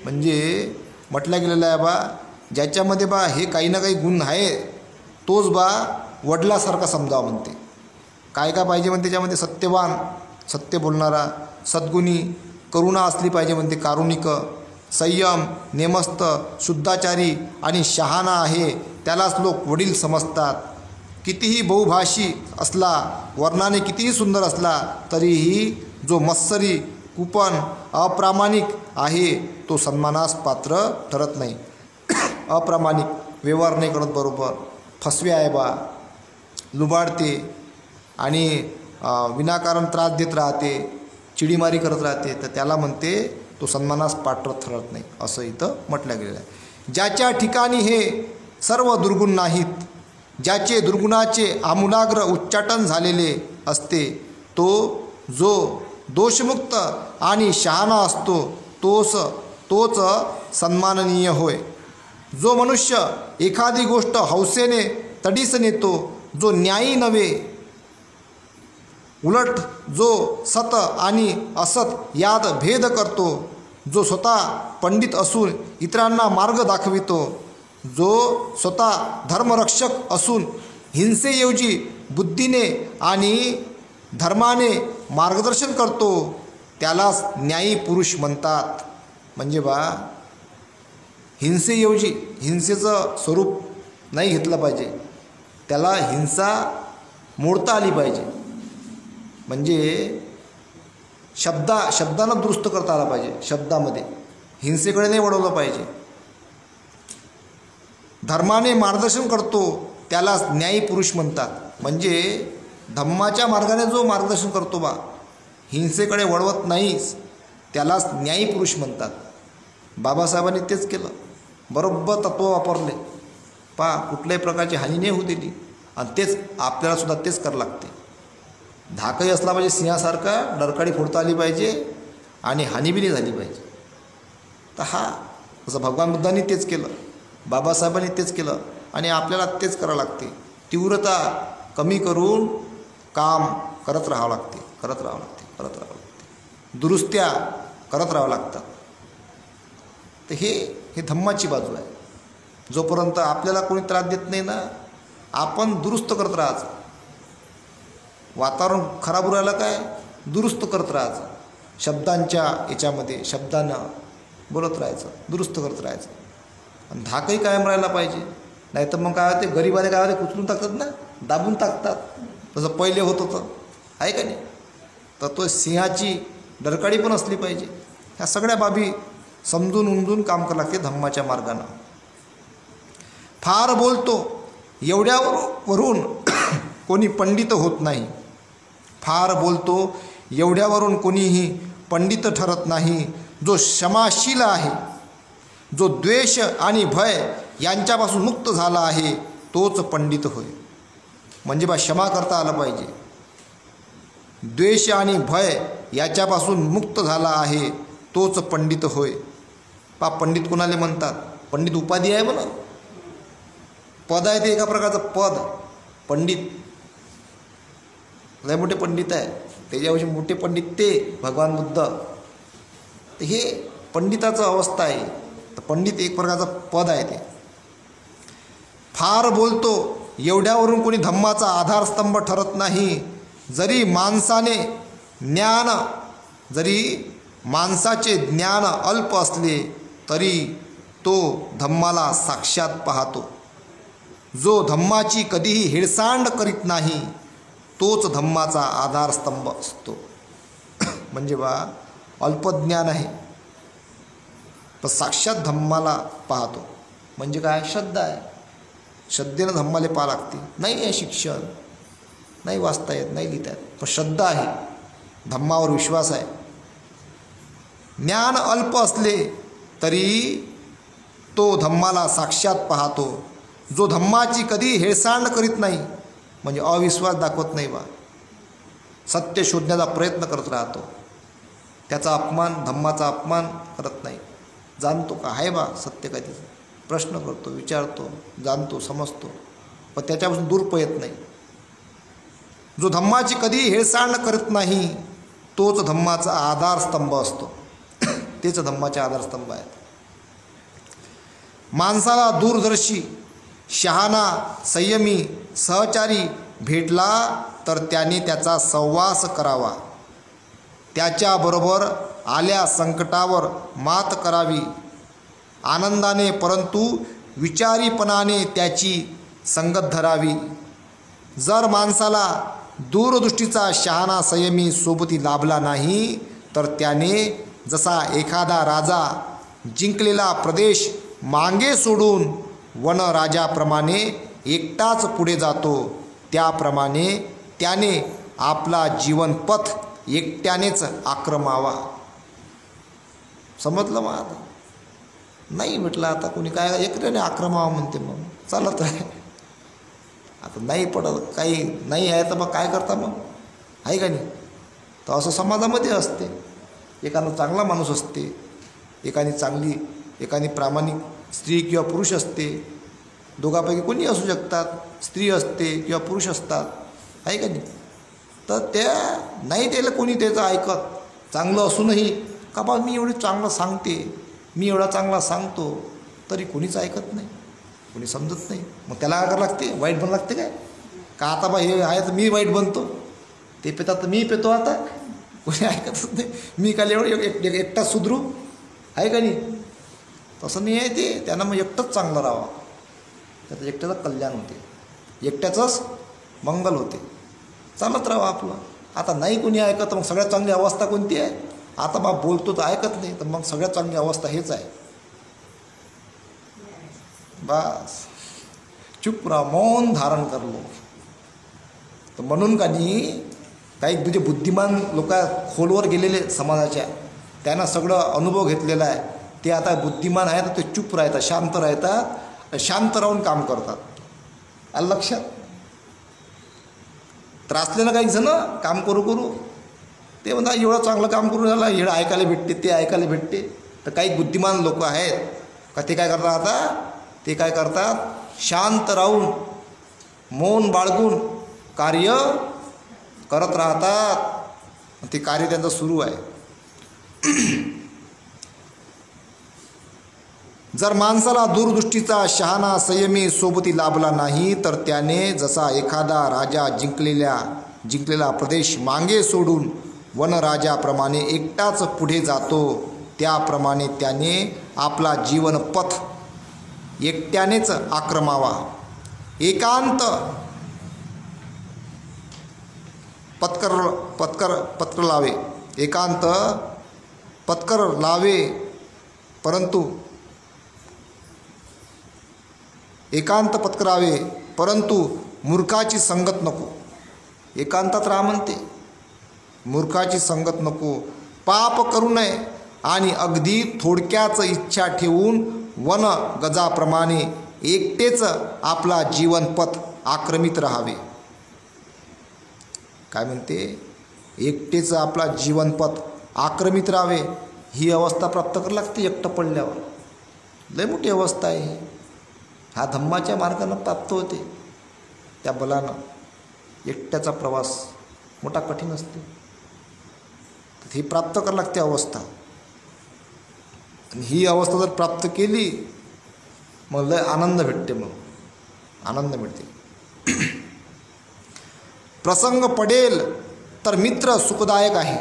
म्हणजे म्हटलं गेलेलं आहे बा, ज्याच्यामध्ये बा हे काही ना काही गुण आहे तोच बा वडिलासारखा समजावा म्हणते. काय पाहिजे म्हणते त्याच्यामध्ये? सत्यवान, सत्य बोलणारा, सद्गुणी, करुणा असली पाहिजे म्हणते, कारुणिक, संयम, नेमस्त, शुद्धाचारी आणि शहाणा आहे त्यालाच लोक वडील समजतात. कितीही बहुभाषी असला, वर्णाने कितीही सुंदर असला तरीही जो मत्सरी, कुपन, अप्रामाणिक आहे तो सन्मानास पात्र ठरत नाही. अप्रामाणिक, व्यवहार नाही करत बरोबर, फसवे आहे बा, लुबाडते आणि विनाकारण त्रास देत राहते, चिडीमारी करत राहते, तर त्याला म्हणते तो सन्मानास पात्र ठरत नाही, असं इथं म्हटलं गेलेलं आहे. ज्याच्या ठिकाणी हे सर्व दुर्गुण नाहीत, ज्याचे दुर्गुणाचे आमूलाग्र उच्चाटन झालेले असते, तो जो दोषमुक्त आणि शहाणा असतो तोच सन्माननीय होय. जो मनुष्य एखादी गोष्ट हौसेने तडीस नेतो, जो न्यायी नव्हे, उलट जो सत आणि असत यात भेद करतो, जो स्वतः पंडित असून इतरांना मार्ग दाखवितो, जो स्वतः धर्मरक्षक असून हिंसेऐवजी बुद्धीने आणि धर्माने मार्गदर्शन करतो, त्यालाच न्यायी पुरुष म्हणतात. म्हणजे हिंसेऐवजी हिंसेचं स्वरूप नाही घेतलं पाहिजे, त्याला हिंसा मोडता आली पाहिजे. म्हणजे शब्दांना दुरुस्त करता आला पाहिजे, शब्दामध्ये हिंसेकडे नाही वळवलं पाहिजे. धर्माने मार्गदर्शन करतो त्यालाच न्यायी पुरुष म्हणतात. म्हणजे धम्माच्या मार्गाने जो मार्गदर्शन करतो हिंसेकडे वळवत नाहीस, त्यालाच न्यायी पुरुष म्हणतात. बाबासाहेबांनी तेच केलं, बरोबर तत्त्व वापरले. कुठल्याही प्रकारची हानी नाही होऊ दिली. आणि तेच आपल्यालासुद्धा तेच करावं लागते. धाकही असला पाहिजे सिंहासारखा, डरकाळी फोडता आली पाहिजे आणि हानी बी नाही झाली पाहिजे. तर जसं भगवान बुद्धांनी तेच केलं, बाबासाहेबांनी तेच केलं आणि आपल्याला तेच करावं लागते. तीव्रता कमी करून काम करत राहावं लागते. दुरुस्त्या करत राहावं लागतात. तर हे धम्माची बाजू आहे. जोपर्यंत आपल्याला कोणी त्रास देत नाही ना, आपण दुरुस्त करत राहायचं. वातावरण खराब राहिलं काय, दुरुस्त करत राहायचं. शब्दांच्या याच्यामध्ये शब्दानं बोलत राहायचं, दुरुस्त करत राहायचं. आणि धाकही कायम राहायला पाहिजे. नाही तर मग काय होते, गरीबाने काय होते, कुचलून टाकतात ना, दाबून टाकतात. तसं पहिले होत होतं, आहे का नाही. तर तो सिंहाची डरकाळी पण असली पाहिजे. ह्या सगळ्या बाबी समजून उमजून काम करावं लागते धम्माच्या मार्गानं. फार बोलतो एवढ्यावरून कोणी पंडित होत नाही. फार बोलतो एवढ्यावरून कोणीही पंडित ठरत नाही. जो क्षमाशील आहे, जो द्वेष आणि भय यांच्यापासून मुक्त झाला आहे, तोच पंडित होय. म्हणजे क्षमा करता आलं पाहिजे. द्वेष आणि भय याच्यापासून मुक्त झाला आहे, तोच पंडित होय. पंडित कोणाला म्हणतात? पंडित उपाधी आहे म्हणा, पद आहे ते, एका प्रकारचं पद. पंडित लय मोठे पंडित आहे, त्याच्याविषयी मोठे पंडित ते भगवान बुद्ध. हे पंडिताचं अवस्था आहे. तर पंडित एक प्रकारचं पद आहे ते. फार बोलतो एवढ्यावरून कोणी धम्माचा आधारस्तंभ ठरत नाही. जरी माणसाचे ज्ञान अल्प असले तरी तो धम्माला साक्षात पाहतो. जो धम्माची कधीही हेळसांड करीत नाही, तोच धम्माचा आधारस्तंभ असतो. म्हणजे अल्पज्ञान आहे पण साक्षात धम्माला पाहतो. म्हणजे काय? श्रद्धा आहे. श्रद्धेनं धम्माला पाहा लागते. नाही आहे शिक्षण, नाही वाचता येत, नाही लिहिता येत, पण श्रद्धा आहे, धम्मावर विश्वास आहे. ज्ञान अल्प असले तरी तो धम्माला साक्षात पाहतो. जो धम्माची कधी हेळसांड करीत नाही, म्हणजे अविश्वास दाखवत नाही, सत्य शोधण्याचा प्रयत्न करत राहतो. त्याचा अपमान, धम्माचा अपमान करत नाही. जाणतो का आहे सत्य काय त्याचं, प्रश्न करतो, विचारतो, जाणतो, समजतो, पण त्याच्यापासून दूर पळत नाही. जो धम्माची कधी हेळसांड करत नाही, तोच धम्माचा आधारस्तंभ असतो. तेच धम्माचे आधारस्तंभ आहेत. माणसाला दूरदर्शी, शहाणा, संयमी सहचारी भेटला तर त्याने त्याचा सहवास करावा. त्याच्याबरोबर आल्या संकटावर मात करावी. आनंदाने परंतु विचारीपणाने त्याची संगत धरावी. जर माणसाला दूरदृष्टीचा शहाणा संयमी सोबती लाभला नाही, तर त्याने जसा एखादा राजा जिंकलेला प्रदेश मागे सोडून वनराजाप्रमाणे एकटाच पुढे जातो, त्याप्रमाणे त्याने आपला जीवनपथ एकट्यानेच आक्रमावा. समजलं मग? आता नाही म्हटलं, आता कोणी काय एकट्याने आक्रमावा म्हणते, मग चालत आहे. आता नाही पडत, काही नाही आहे तर मग काय करता मग, आहे का नाही? तर असं समाजामध्ये असते. एकानं चांगला माणूस असते, एकाने प्रामाणिक स्त्री किंवा पुरुष असते. दोघांपैकी कोणी असू शकतात, स्त्री असते किंवा पुरुष असतात, आहे का नाही. तर त्या नाही त्याला कोणी त्याचं ऐकत. चांगलं असूनही का बा मी एवढं चांगलं सांगते, मी एवढा चांगला सांगतो, तरी कोणीच ऐकत नाही, कोणी समजत नाही. मग त्याला काय लागते, वाईट बन लागते काय का आता बा हे आहे तर मी वाईट बनतो, ते पेतात तर मी पेतो, आता कोणी ऐकतच नाही. मी काल एवढं एकटाच सुधरू, आहे का नाही. तसं नाही आहे ते. त्यांना मग एकटंच चांगलं राहावं, त्याचं एकट्याचं कल्याण होते, एकट्याचंच मंगल होते. चालत राहावं आपलं. आता नाही कोणी ऐकत, मग सगळ्यात चांगली अवस्था कोणती आहे. आता बा बोलतो तर ऐकत नाही, तर मग सगळ्यात चांगली अवस्था हेच आहे. बस चुप राहा, मौन धारण करलो. तर म्हणून काही म्हणजे बुद्धिमान लोक खोलवर गेलेले समाजाच्या, त्यांना सगळं अनुभव घेतलेला आहे. ते आता बुद्धिमान आहे तर ते चुप राहतात, शांत राहतात, शांत राहून काम करतात. आलं लक्षात. त्रासलेलं काही जण काम करू ते म्हणतात एवढं चांगलं काम करून झालं, एवढं ऐकायला भेटते, ते ऐकायला भेटते. तर काही बुद्धिमान लोक आहेत का ते काय करतात, आता ते काय करतात, शांत राहून मौन बाळगून कार्य करत राहतात. ते कार्य त्यांचं सुरू आहे. जर माणसाला दूरदृष्टीचा शहाणा संयमी सोबती लाभला नाही, तर त्याने जसा एखादा राजा जिंकलेला प्रदेश मागे सोडून वनराजाप्रमाणे एकटाच पुढे जातो, त्याप्रमाणे त्याने आपला जीवनपथ एकट्यानेच आक्रमावा. एकांत पत्कर लावे, एकांत पत्कर लावे, परंतु मूर्खाची संगत नको. एकांतात राहा म्हणते, मूर्खाची संगत नको. पाप करू नये आणि अगदी थोडक्याच इच्छा ठेवून वन गजाप्रमाणे एकटेच आपला जीवनपथ आक्रमित राहावे. काय म्हणते, एकटेच आपला जीवनपथ आक्रमित राहावे. ही अवस्था प्राप्त करावी लागते एकटं पडल्यावर. लय मोठी अवस्था आहे. हा धम्माच्या मार्गानं प्राप्त होते. त्या बलानं एकट्याचा प्रवास मोठा कठीण असते. ही प्राप्त करावी लागते अवस्था. आणि ही अवस्था जर प्राप्त केली मग लय आनंद भेटते, मग आनंद मिळते. प्रसंग पडेल तर मित्र सुखदायक आहे.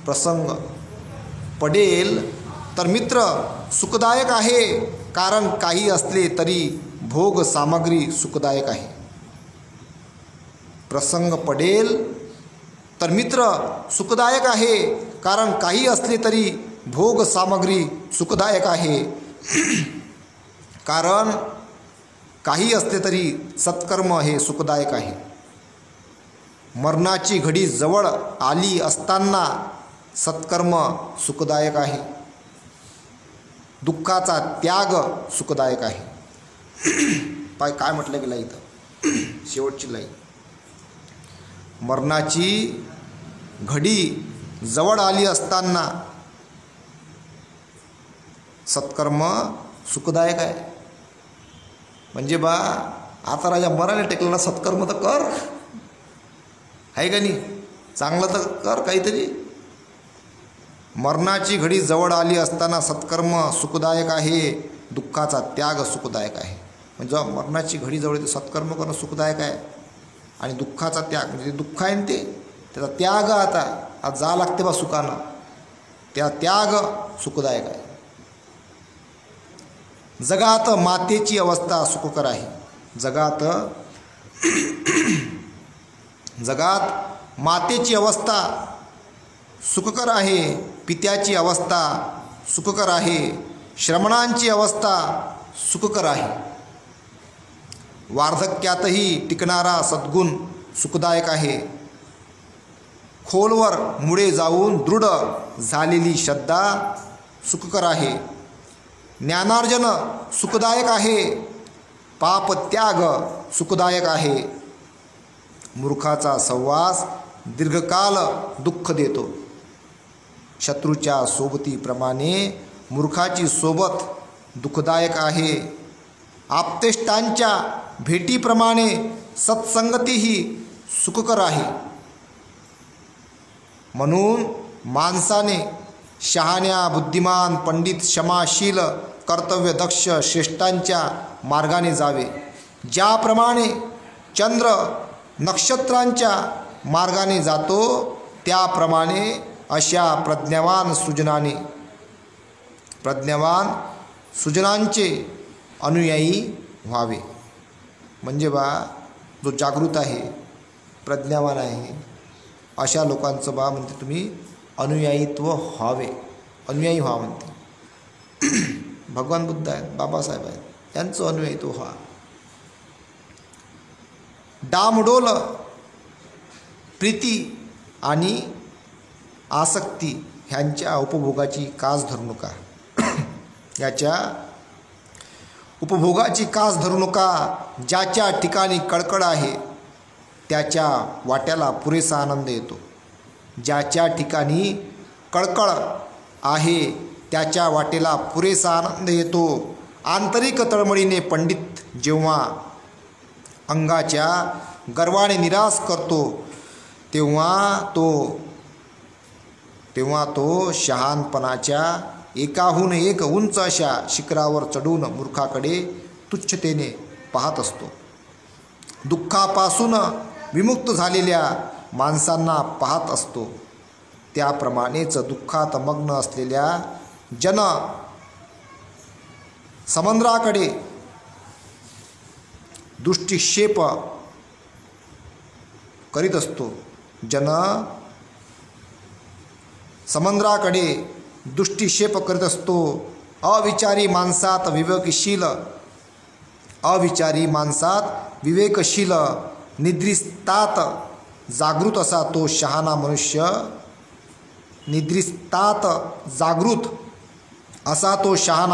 प्रसंग पडेल तर मित्र सुखदायक आहे, कारण काही असले तरी भोग सामग्री सुखदायक आहे. प्रसंग पडेल तर मित्र सुखदायक आहे, कारण काही असले तरी भोग सामग्री सुखदायक आहे. कारण काही असले तरी सत्कर्म हे सुखदायक आहे. मरणाची घडी जवळ आली असताना सत्कर्म सुखदायक आहे. दुःखाचा त्याग सुखदायक आहे. काय म्हटलं गेलं इथं, शेवटची लाईन. मरणाची घडी जवळ आली असताना सत्कर्म सुखदायक आहे. म्हणजे बा आता राजा मरायला टेकला, सत्कर्म तर कर, आहे का नाही, चांगलं तर कर काहीतरी. मरणाची घडी जवळ आली असताना सत्कर्म सुखदायक आहे, दुःखाचा त्याग सुखदायक आहे. म्हणजे मरणाची घडी जवळ येते सत्कर्म करणं सुखदायक आहे, आणि दुःखाचा त्याग म्हणजे दुःख आहे ते, त्याचा त्याग आता जा लागते बा सुखानं, त्या त्याग सुखदायक आहे. जगात मातेची अवस्था सुखकर आहे. जगात मातेची अवस्था सुखकर आहे, पित्याची अवस्था सुखकर आहे, श्रमणांची अवस्था सुखकर आहे. वार्धक्यातही टिकणारा सद्गुण सुखदायक आहे. खोलवर मुळे जाऊन दृढ झालेली श्रद्धा सुखकर आहे. ज्ञानार्जन सुखदायक आहे, पापत्याग सुखदायक आहे. मूर्खाचा सहवास दीर्घकाल दुःख देतो. शत्रूच्या सोबतीप्रमाणे मूर्खाची सोबत दुःखदायक आहे. आप्तेष्टांच्या भेटीप्रमाणे सत्संगतीही सुखकर आहे. म्हणून माणसाने शहाण्या, बुद्धिमान, पंडित, क्षमाशील, कर्तव्यदक्ष श्रेष्ठांच्या मार्गाने जावे. ज्याप्रमाणे चंद्र नक्षत्रांच्या मार्गाने जातो त्याप्रमाणे अशा प्रज्ञावान सुजनांचे अनुयायी व्हावे. म्हणजे जो जागृत आहे, प्रज्ञावान आहे, अशा लोकांचं म्हणते तुम्ही अनुयायीत्व व्हावे. अनुयायी व्हा म्हणते. भगवान बुद्ध आहेत, बाबासाहेब आहेत, त्यांचं अनुयायीत्व व्हा. डामडोल प्रीती आणि आसक्ती ह्यांच्या उपभोगाची कास धरू नका. याच्या उपभोगाची कास धरू नका. ज्याच्या ठिकाणी कळकळ आहे त्याच्या वाट्याला पुरेसा आनंद येतो. ज्याच्या ठिकाणी कळकळ आहे त्याच्या वाटेला पुरेसा आनंद येतो. आंतरिक तळमळीने पंडित जेव्हा अंगाच्या गर्वाने निराश करतो तेव्हा तो शहाणपणाच्या एकाहून एक उंच अशा शिखरावर चढून मूर्खाकडे तुच्छतेने पाहत असतो. दुःखापासून विमुक्त झालेल्या माणसांना पाहत असतो. त्याप्रमाणेच दुःखात मग्न असलेल्या जन समंद्राकडे दृष्टिक्षेप करीत असतो. समंद्राकडे दृष्टिक्षेप करीत असतो. अविचारी माणसात विवेकशील निद्रिस्तात जागृत असा तो शहाणा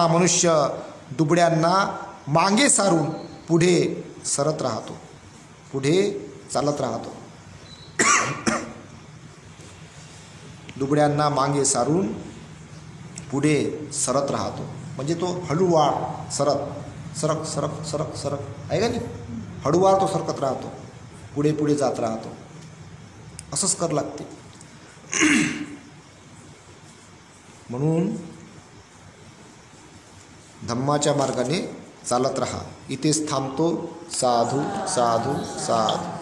मनुष्य दुबळ्यांना मागे सारून पुढे चालत राहतो. दुबळ्यांना मागे सारून पुढे सरत राहतो. म्हणजे तो हळूवार सरक आहे का नाही, हळूवार तो सरकत राहतो, पुढे जात राहतो. असंच कर लागते. म्हणून धम्माच्या मार्गाने चालत राहा. इथेच थांबतो. साधू साधू साधू.